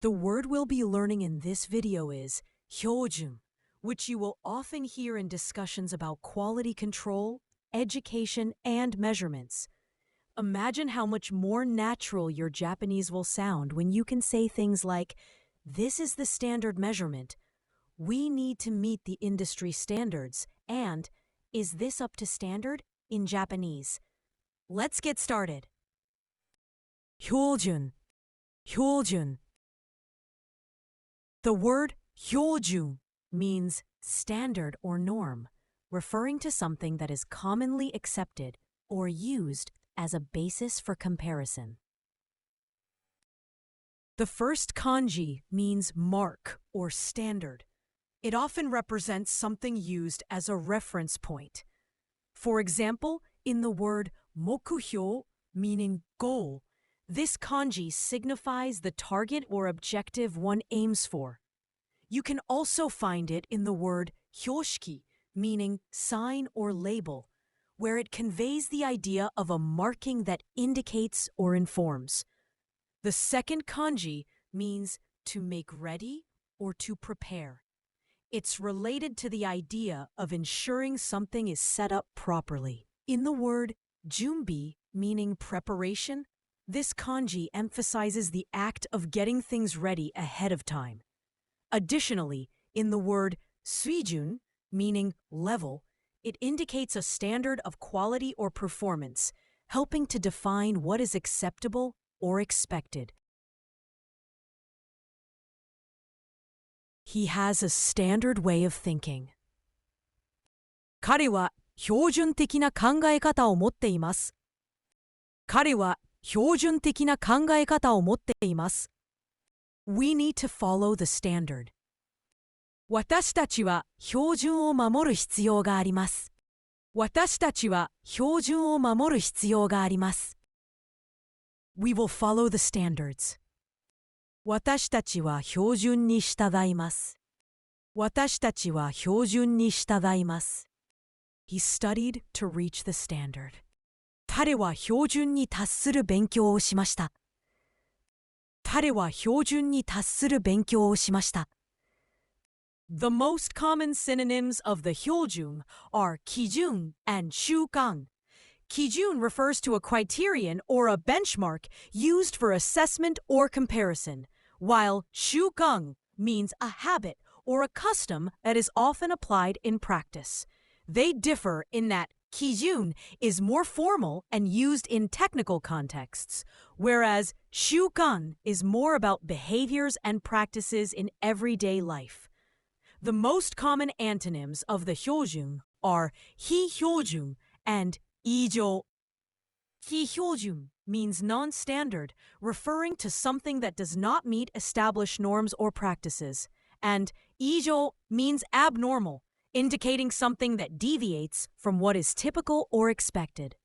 The word we'll be learning in this video is hyojun, which you will often hear in discussions about quality control, education, and measurements. Imagine how much more natural your Japanese will sound when you can say things like, "This is the standard measurement," "We need to meet the industry standards," and "Is this up to standard?" in Japanese. Let's get started. Hyojun. Hyojun. The word hyojun means standard or norm, referring to something that is commonly accepted or used as a basis for comparison. The first kanji means mark or standard. It often represents something used as a reference point. For example, in the word mokuhyo, meaning goal, this kanji signifies the target or objective one aims for. You can also find it in the word hyoshiki, meaning sign or label, where it conveys the idea of a marking that indicates or informs. The second kanji means to make ready or to prepare. It's related to the idea of ensuring something is set up properly. In the word junbi, meaning preparation, this kanji emphasizes the act of getting things ready ahead of time. Additionally, in the word suijun, meaning level, it indicates a standard of quality or performance, helping to define what is acceptable or expected. He has a standard way of thinking. 彼は標準的な考え方を持っています。彼は標準的な考え方を持っています。We need to follow the standard. 私たちは標準を守る必要があります。私たちは標準を守る必要があります。We will follow the standards. 私たちは標準に従います。私たちは標準に従います。He studied to reach the standard. 彼は標準に達する勉強をしました。彼は標準に達する勉強をしました。The most common synonyms of the hyojun are kijun and shukan. Kijun refers to a criterion or a benchmark used for assessment or comparison, while shukan means a habit or a custom that is often applied in practice. They differ in that kijun is more formal and used in technical contexts, whereas shukan is more about behaviors and practices in everyday life. The most common antonyms of the hyojun are hi-hyojun and ijo. Hi-hyojun means non-standard, referring to something that does not meet established norms or practices, and ijo means abnormal, indicating something that deviates from what is typical or expected.